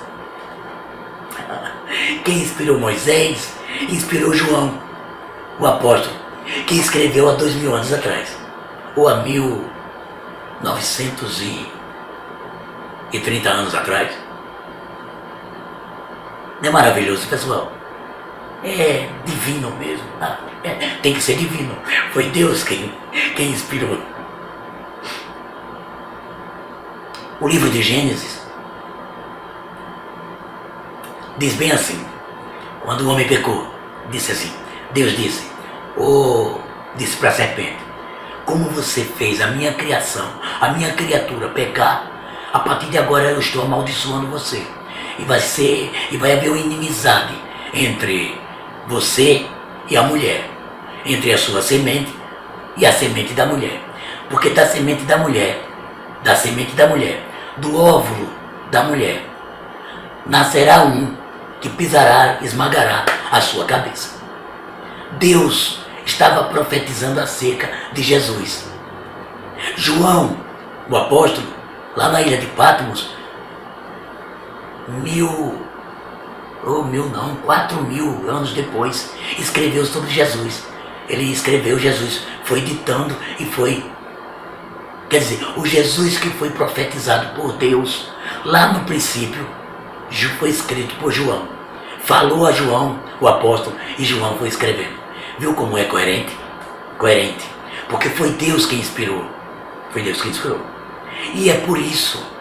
Inspirou João, o apóstolo, que escreveu há 2.000 anos atrás, ou há 1930 anos atrás. Não é maravilhoso, pessoal? É divino mesmo. Tem que ser divino. Foi Deus quem inspirou. O livro de Gênesis diz bem assim: quando o homem pecou, disse assim, Deus disse, disse para a serpente, como você fez a minha criação, a minha criatura pecar, a partir de agora eu estou amaldiçoando você. E vai haver uma inimizade entre você e a mulher, entre a sua semente e a semente da mulher. Porque da semente da mulher, do óvulo da mulher, nascerá um que pisará, esmagará a sua cabeça. Deus estava profetizando acerca de Jesus. João, o apóstolo, lá na ilha de Patmos, 4.000 anos depois, escreveu sobre Jesus. Ele escreveu Jesus, foi ditando e foi... Quer dizer, o Jesus que foi profetizado por Deus, lá no princípio, foi escrito por João. Falou a João, o apóstolo, e João foi escrevendo. Viu como é coerente? Coerente. Porque foi Deus quem inspirou. Foi Deus quem inspirou. E é por isso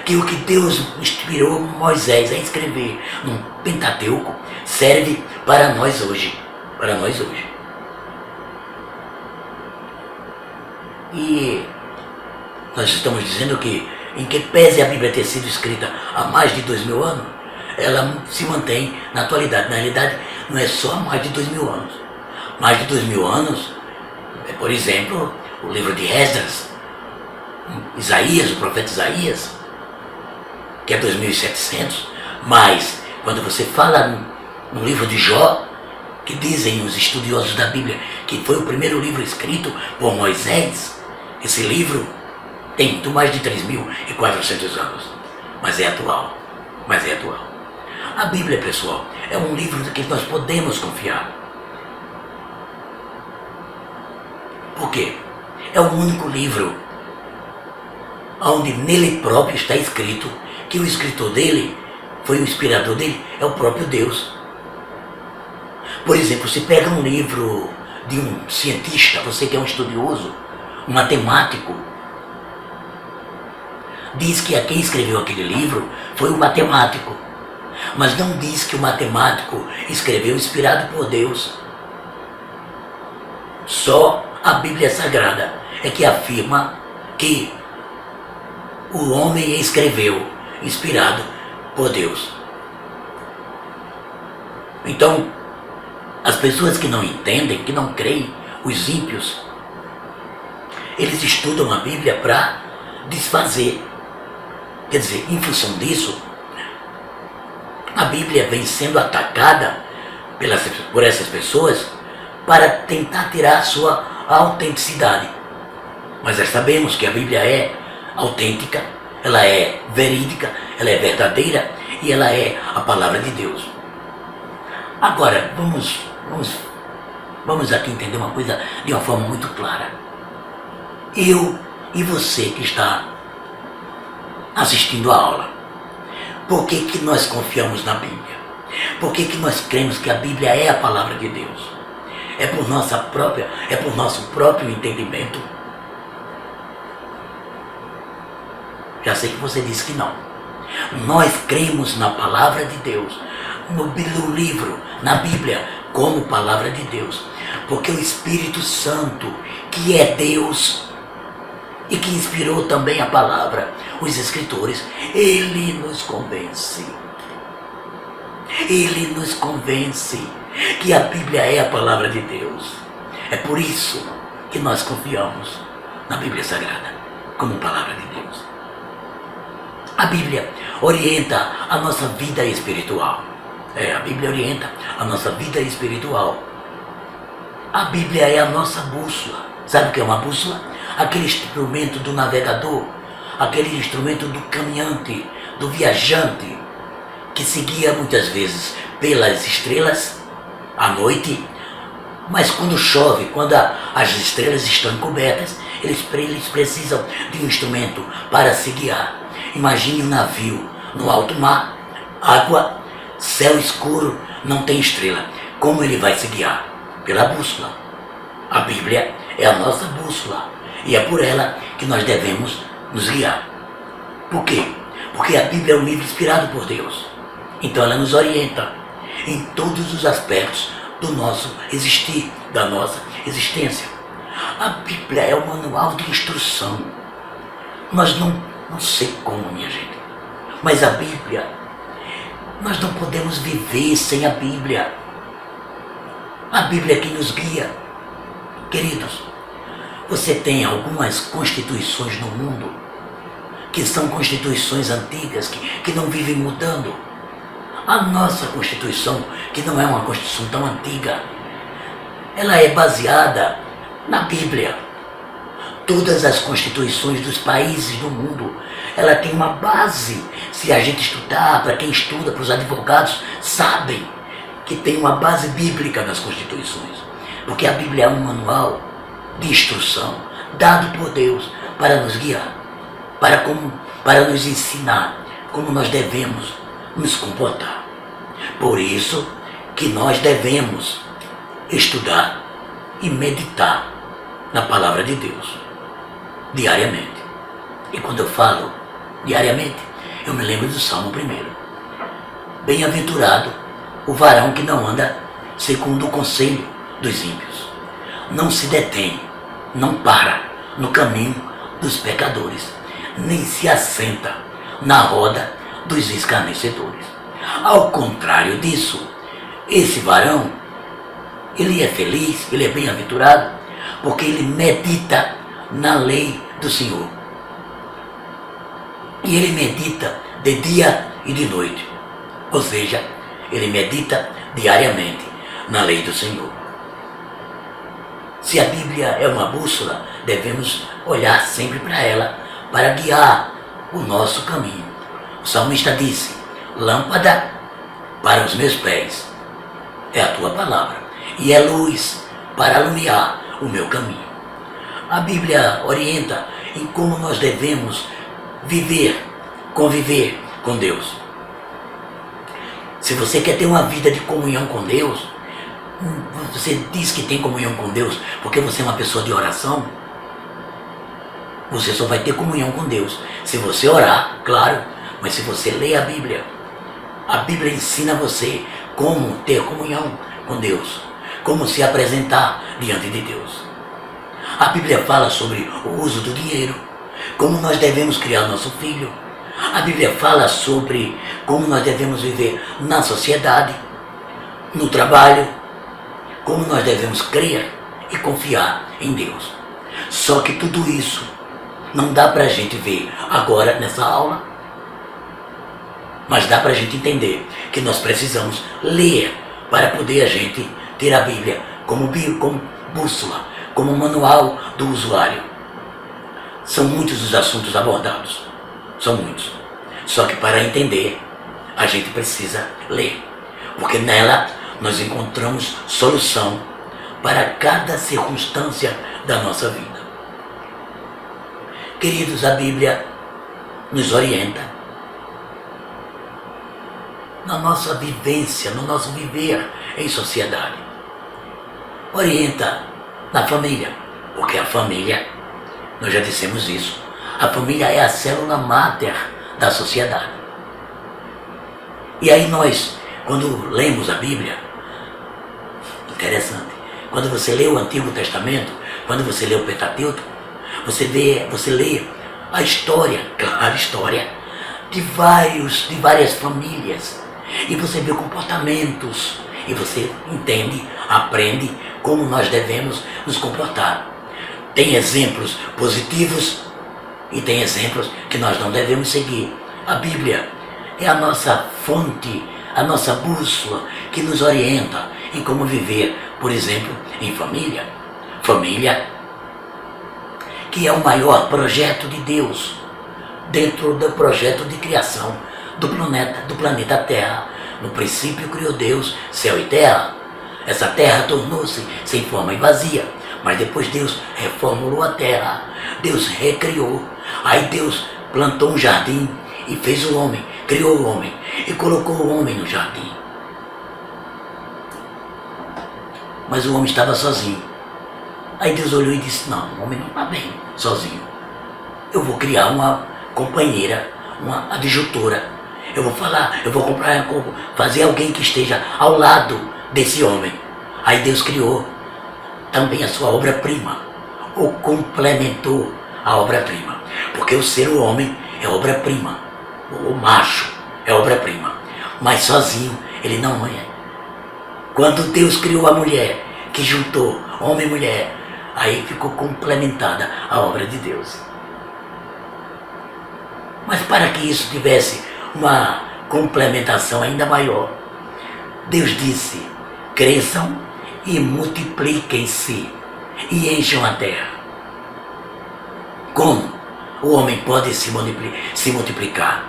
que o que Deus inspirou Moisés a escrever no Pentateuco serve para nós hoje. Para nós hoje. E nós estamos dizendo que, em que pese a Bíblia ter sido escrita há mais de 2.000 anos, ela se mantém na atualidade. Na realidade, não é só há mais de 2.000 anos. Mais de 2.000 anos é, por exemplo, o livro de Esdras, Isaías, o profeta Isaías, que é 2.700, mas quando você fala no livro de Jó, que dizem os estudiosos da Bíblia que foi o primeiro livro escrito por Moisés, esse livro tem muito mais de 3.400 anos, mas é atual. A Bíblia, pessoal, é um livro que nós podemos confiar. Por quê? É o único livro onde nele próprio está escrito que o escritor dele, foi o inspirador dele, é o próprio Deus. Por exemplo, você pega um livro de um cientista, você que é um estudioso, um matemático, diz que quem escreveu aquele livro foi o matemático, mas não diz que o matemático escreveu inspirado por Deus. Só a Bíblia Sagrada é que afirma que o homem escreveu inspirado por Deus. Então, as pessoas que não entendem, que não creem, os ímpios, eles estudam a Bíblia para desfazer. Quer dizer, em função disso, a Bíblia vem sendo atacada por essas pessoas para tentar tirar a sua autenticidade. Mas nós sabemos que a Bíblia é autêntica, ela é verídica, ela é verdadeira e ela é a palavra de Deus. Agora, vamos aqui entender uma coisa de uma forma muito clara. Eu e você que está assistindo a aula, por que que nós confiamos na Bíblia? Por que que nós cremos que a Bíblia é a palavra de Deus? É por nosso próprio entendimento? Já sei que você disse que não. Nós cremos na palavra de Deus, no livro, na Bíblia, como palavra de Deus. Porque o Espírito Santo, que é Deus, e que inspirou também a palavra, os escritores, ele nos convence. Ele nos convence que a Bíblia é a palavra de Deus. É por isso que nós confiamos na Bíblia Sagrada como palavra de Deus. A Bíblia orienta a nossa vida espiritual. A Bíblia orienta a nossa vida espiritual. A Bíblia é a nossa bússola. Sabe o que é uma bússola? Aquele instrumento do navegador, aquele instrumento do caminhante, do viajante, que se guia muitas vezes pelas estrelas à noite, mas quando chove, quando as estrelas estão encobertas, eles precisam de um instrumento para se guiar. Imagine um navio no alto mar, água, céu escuro, não tem estrela. Como ele vai se guiar? Pela bússola. A Bíblia é a nossa bússola e é por ela que nós devemos nos guiar. Por quê? Porque a Bíblia é um livro inspirado por Deus. Então ela nos orienta. em todos os aspectos do nosso existir, da nossa existência. A Bíblia é o manual de instrução. Nós não sei como, minha gente, mas a Bíblia, nós não podemos viver sem a Bíblia. A Bíblia é quem nos guia. Queridos, você tem algumas constituições no mundo que são constituições antigas, que não vivem mudando. A nossa Constituição, que não é uma Constituição tão antiga, ela é baseada na Bíblia. Todas as constituições dos países do mundo, ela tem uma base. Se a gente estudar, para quem estuda, para os advogados, sabem que tem uma base bíblica nas constituições. Porque a Bíblia é um manual de instrução dado por Deus para nos guiar, para nos ensinar como nós devemos nos comportar. Por isso que nós devemos estudar e meditar na palavra de Deus diariamente. E quando eu falo diariamente, eu me lembro do Salmo 1. Bem-aventurado o varão que não anda segundo o conselho dos ímpios, não se detém, não para no caminho dos pecadores, nem se assenta na roda dos escarnecedores. Ao contrário disso, esse varão, ele é feliz, ele é bem-aventurado, porque ele medita na lei do Senhor. E ele medita de dia e de noite. Ou seja, ele medita diariamente na lei do Senhor. Se a Bíblia é uma bússola, devemos olhar sempre para ela, para guiar o nosso caminho. O salmista disse: lâmpada para os meus pés é a tua palavra, e é luz para alumiar o meu caminho. A Bíblia orienta em como nós devemos viver, conviver com Deus. Se você quer ter uma vida de comunhão com Deus, você diz que tem comunhão com Deus porque você é uma pessoa de oração, você só vai ter comunhão com Deus se você orar, claro, mas se você ler a Bíblia. A Bíblia ensina você como ter comunhão com Deus, como se apresentar diante de Deus. A Bíblia fala sobre o uso do dinheiro, como nós devemos criar nosso filho. A Bíblia fala sobre como nós devemos viver na sociedade, no trabalho, como nós devemos crer e confiar em Deus. Só que tudo isso não dá para a gente ver agora nessa aula, mas dá para a gente entender que nós precisamos ler para poder a gente ter a Bíblia como bússola, como manual do usuário. São muitos os assuntos abordados, são muitos. Só que para entender, a gente precisa ler, porque nela nós encontramos solução para cada circunstância da nossa vida. Queridos, a Bíblia nos orienta na nossa vivência, no nosso viver em sociedade. Orienta na família, porque a família, nós já dissemos isso, a família é a célula máter da sociedade. E aí nós, quando lemos a Bíblia, interessante, quando você lê o Antigo Testamento, quando você lê o Pentateuco, você lê a história, claro, a história de várias famílias, e você vê comportamentos, e você entende, aprende como nós devemos nos comportar. Tem exemplos positivos e tem exemplos que nós não devemos seguir. A Bíblia é a nossa fonte, a nossa bússola que nos orienta em como viver, por exemplo, em família. Família, que é o maior projeto de Deus dentro do projeto de criação do planeta Terra. No princípio criou Deus céu e terra. Essa terra tornou-se sem forma e vazia, mas depois Deus reformulou a terra, Deus recriou. Aí Deus plantou um jardim e fez o homem, criou o homem e colocou o homem no jardim. Mas o homem estava sozinho. Aí Deus olhou e disse: não, o homem não está bem sozinho. Eu vou criar uma companheira, uma adjutora. eu vou falar, eu vou comprar, fazer alguém que esteja ao lado desse homem. Aí Deus criou também a sua obra-prima, ou complementou a obra-prima, porque o ser, o homem, é obra-prima, o macho é obra-prima, mas sozinho ele não é. Quando Deus criou a mulher, que juntou homem e mulher, aí ficou complementada a obra de Deus. Mas para que isso tivesse uma complementação ainda maior, Deus disse: cresçam e multipliquem-se e encham a terra. Como o homem pode se multiplicar?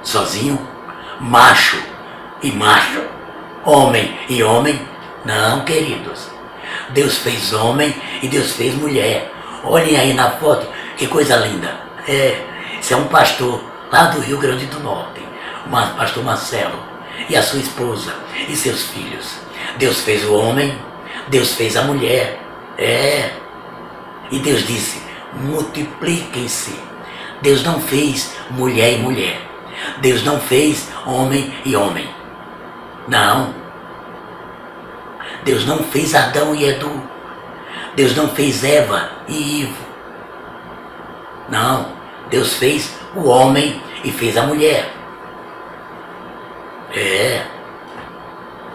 Sozinho? Macho e macho? Homem e homem? Não, queridos. Deus fez homem e Deus fez mulher. Olhem aí na foto, que coisa linda. Esse é um pastor lá do Rio Grande do Norte, o pastor Marcelo, e a sua esposa e seus filhos. Deus fez o homem, Deus fez a mulher. E Deus disse: multipliquem-se. Deus não fez mulher e mulher. Deus não fez homem e homem. Não. Deus não fez Adão e Edu. Deus não fez Eva e Ivo. Não. Deus fez o homem e fez a mulher.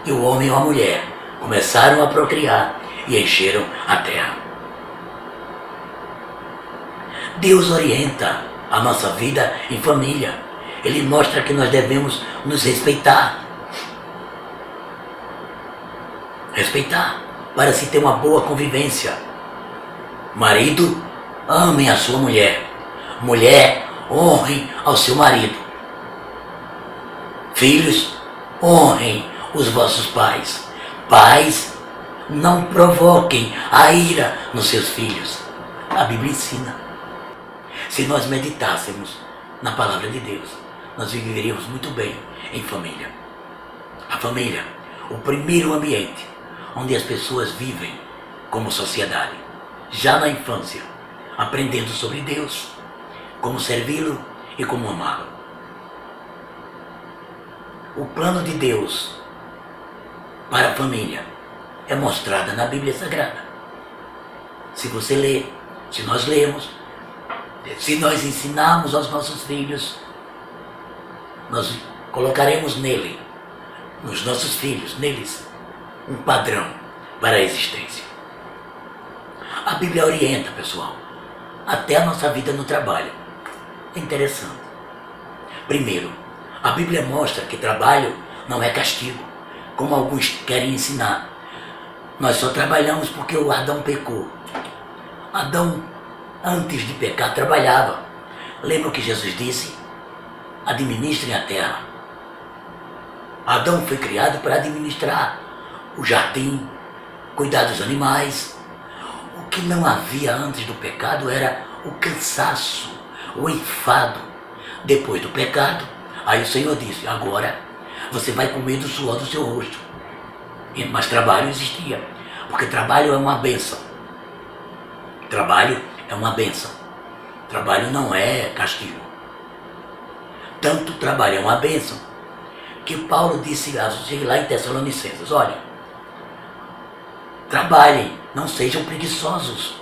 E o homem e a mulher começaram a procriar e encheram a terra. Deus orienta a nossa vida em família. Ele mostra que nós devemos nos respeitar. Respeitar para se ter uma boa convivência. Marido, amem a sua mulher. Mulher, honrem ao seu marido. Filhos, honrem os vossos pais. Pais, não provoquem a ira nos seus filhos. A Bíblia ensina. Se nós meditássemos na palavra de Deus, nós viveríamos muito bem em família. A família, o primeiro ambiente onde as pessoas vivem como sociedade, já na infância, aprendendo sobre Deus, como servi-lo e como amá-lo. O plano de Deus para a família é mostrado na Bíblia Sagrada. Se você lê, se nós lemos, se nós ensinarmos aos nossos filhos, nós colocaremos nele, nos nossos filhos, neles, um padrão para a existência. A Bíblia orienta, pessoal, até a nossa vida no trabalho. É interessante. Primeiro, a Bíblia mostra que trabalho não é castigo, como alguns querem ensinar. Nós só trabalhamos porque o Adão pecou. Adão, antes de pecar, trabalhava. Lembra o que Jesus disse? Administrem a terra. Adão foi criado para administrar o jardim, cuidar dos animais. O que não havia antes do pecado era o cansaço, o enfado. Depois do pecado, aí o Senhor disse: agora você vai comer do suor do seu rosto. Mas trabalho existia, porque trabalho é uma bênção. Trabalho é uma bênção. Trabalho não é castigo. Tanto trabalho é uma bênção que Paulo disse lá em Tessalonicenses: olha, trabalhem, não sejam preguiçosos.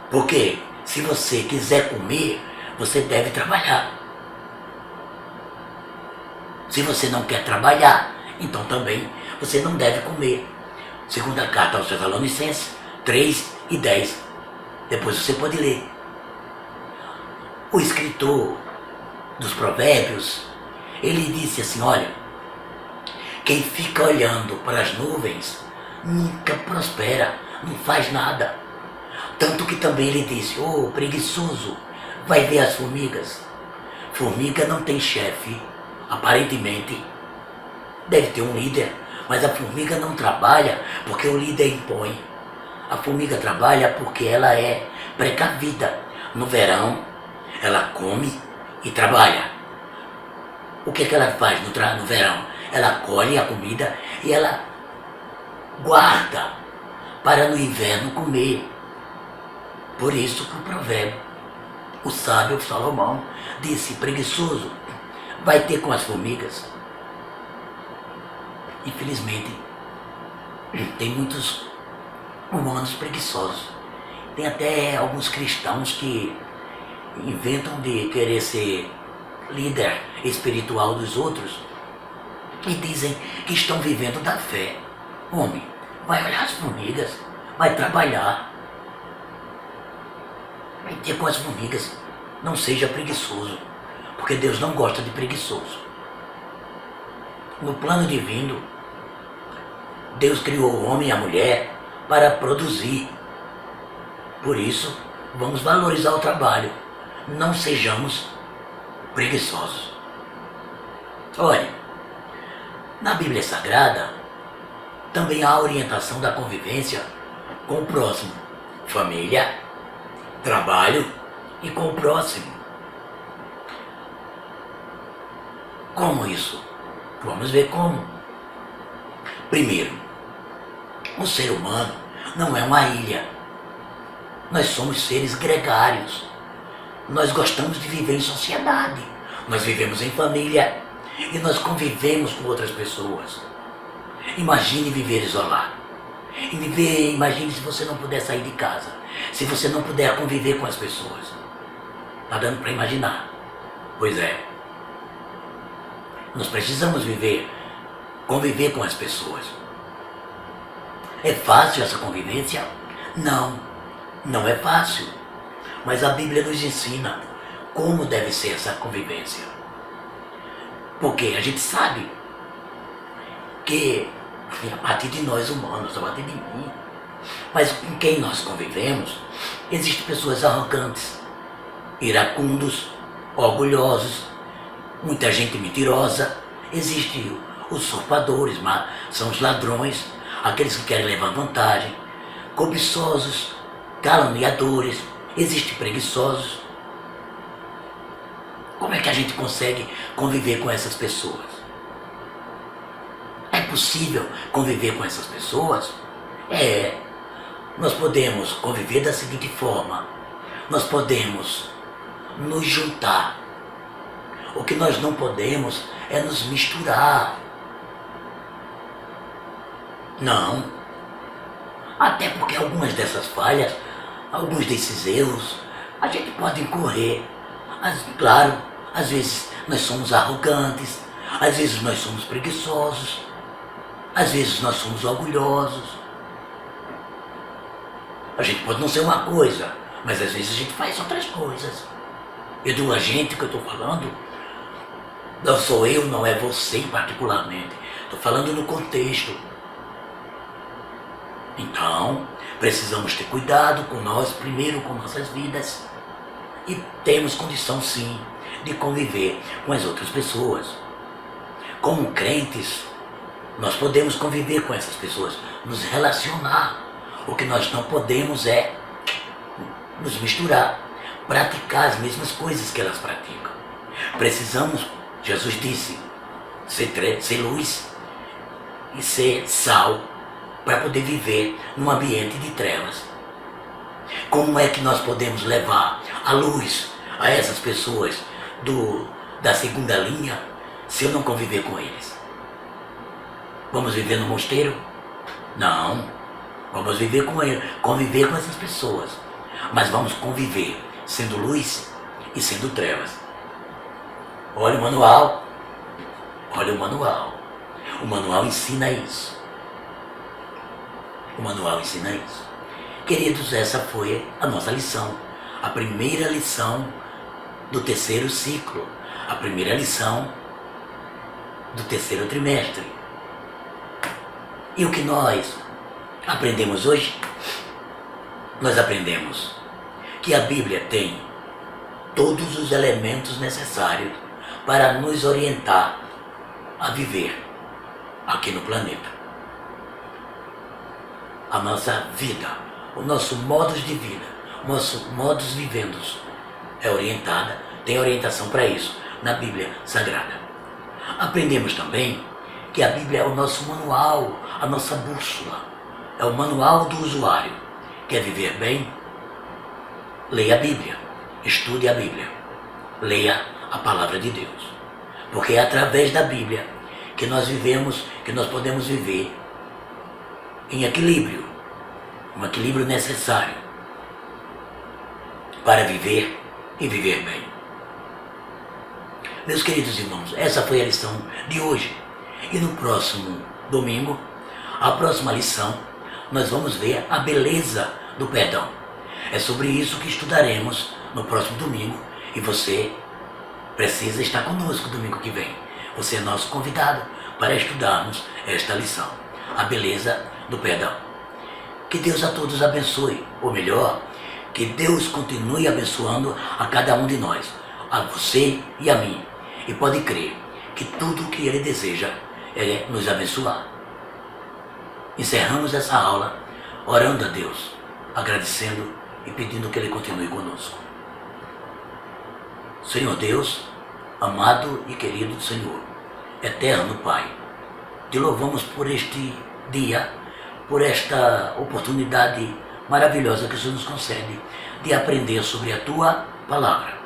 Porque se você quiser comer, você deve trabalhar. Se você não quer trabalhar, então também você não deve comer. Segunda carta aos Tessalonicenses 3:10. Depois você pode ler. O escritor dos Provérbios, ele disse assim: olha, quem fica olhando para as nuvens nunca prospera, não faz nada. Tanto que também ele disse: ô preguiçoso, vai ver as formigas. Formiga não tem chefe, aparentemente. Deve ter um líder, mas a formiga não trabalha porque o líder impõe. A formiga trabalha porque ela é precavida. No verão, ela come e trabalha. O que ela faz no verão? Ela colhe a comida e ela guarda para no inverno comer. Por isso que o provérbio, O sábio Salomão disse: preguiçoso vai ter com as formigas. Infelizmente, tem muitos humanos preguiçosos. Tem até alguns cristãos que inventam de querer ser líder espiritual dos outros e dizem que estão vivendo da fé. Homem, vai olhar as formigas, vai trabalhar, vai ter com as formigas. Não seja preguiçoso, porque Deus não gosta de preguiçoso. No plano divino, Deus criou o homem e a mulher para produzir. Por isso, vamos valorizar o trabalho. Não sejamos preguiçosos. Olha, na Bíblia Sagrada, também há a orientação da convivência com o próximo. Família, trabalho e com o próximo. Como isso? Vamos ver como. Primeiro, o ser humano não é uma ilha. Nós somos seres gregários. Nós gostamos de viver em sociedade. Nós vivemos em família e nós convivemos com outras pessoas. Imagine viver isolado. Imagine se você não puder sair de casa. Se você não puder conviver com as pessoas. Está dando para imaginar? Pois é. Nós precisamos conviver com as pessoas. É fácil essa convivência? Não, não é fácil. Mas a Bíblia nos ensina como deve ser essa convivência. Porque a gente sabe que a partir de nós humanos, a partir de mim, mas com quem nós convivemos, existem pessoas arrogantes, iracundos, orgulhosos, muita gente mentirosa. Existem os usurpadores, são os ladrões, aqueles que querem levar vantagem, cobiçosos, caluniadores, existem preguiçosos. Como é que a gente consegue conviver com essas pessoas? É possível conviver com essas pessoas? É. Nós podemos conviver da seguinte forma: nós podemos nos juntar. O que nós não podemos é nos misturar. Não. Até porque algumas dessas falhas, alguns desses erros, a gente pode incorrer. Claro, às vezes nós somos arrogantes, às vezes nós somos preguiçosos, às vezes nós somos orgulhosos. A gente pode não ser uma coisa, mas às vezes a gente faz outras coisas. Eu digo a gente que eu estou falando, não sou eu, não é você particularmente. Estou falando no contexto. Então, precisamos ter cuidado com nós, primeiro com nossas vidas. E temos condição sim de conviver com as outras pessoas. Como crentes, nós podemos conviver com essas pessoas, nos relacionar. O que nós não podemos é nos misturar, praticar as mesmas coisas que elas praticam. Precisamos, Jesus disse, ser luz e ser sal para poder viver num ambiente de trevas. Como é que nós podemos levar a luz a essas pessoas da segunda linha se eu não conviver com eles? Vamos viver no mosteiro? Não. Vamos conviver com essas pessoas. Mas vamos conviver sendo luz e sendo trevas. Olha o manual. Olha o manual. O manual ensina isso. O manual ensina isso. Queridos, essa foi a nossa lição. A primeira lição do terceiro ciclo. A primeira lição do terceiro trimestre. E o que nós aprendemos hoje? Nós aprendemos que a Bíblia tem todos os elementos necessários para nos orientar a viver aqui no planeta. A nossa vida, o nosso modus de vida, o nosso modus vivendus é orientada, tem orientação para isso na Bíblia Sagrada. Aprendemos também que a Bíblia é o nosso manual, a nossa bússola, é o manual do usuário. Quer viver bem? Leia a Bíblia. estude a Bíblia, leia a palavra de Deus, porque é através da Bíblia que nós vivemos, que nós podemos viver em equilíbrio, um equilíbrio necessário para viver e viver bem. Meus queridos irmãos, essa foi a lição de hoje. E no próximo domingo, a próxima lição, nós vamos ver a beleza do perdão. É sobre isso que estudaremos no próximo domingo e você precisa estar conosco domingo que vem. Você é nosso convidado para estudarmos esta lição, a beleza do perdão. Que Deus a todos abençoe, ou melhor, que Deus continue abençoando a cada um de nós, a você e a mim. E pode crer que tudo o que Ele deseja é nos abençoar. Encerramos essa aula orando a Deus, agradecendo e pedindo que Ele continue conosco. Senhor Deus, amado e querido Senhor, eterno Pai, te louvamos por este dia, por esta oportunidade maravilhosa que o Senhor nos concede de aprender sobre a Tua Palavra.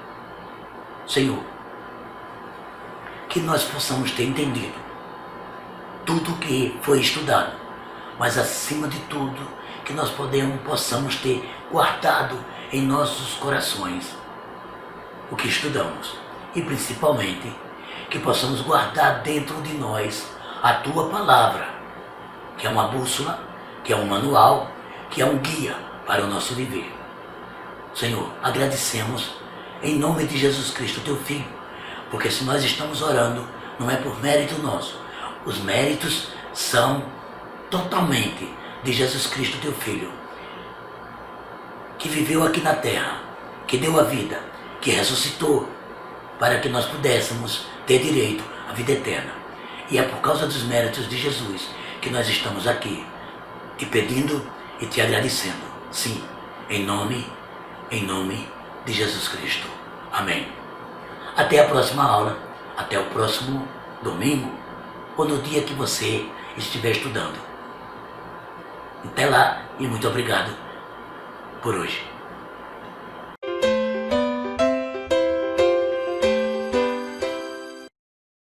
Senhor, que nós possamos ter entendido tudo o que foi estudado, mas acima de tudo, que nós possamos ter guardado em nossos corações o que estudamos e principalmente que possamos guardar dentro de nós a Tua Palavra, que é uma bússola, que é um manual, que é um guia para o nosso viver. Senhor, agradecemos em nome de Jesus Cristo, Teu Filho, porque se nós estamos orando, não é por mérito nosso. Os méritos são totalmente de Jesus Cristo, Teu Filho, que viveu aqui na terra, que deu a vida, que ressuscitou, para que nós pudéssemos ter direito à vida eterna. E é por causa dos méritos de Jesus que nós estamos aqui, te pedindo e te agradecendo. Sim, em nome de Jesus Cristo. Amém. Até a próxima aula, até o próximo domingo, ou no dia que você estiver estudando. Até lá e muito obrigado por hoje.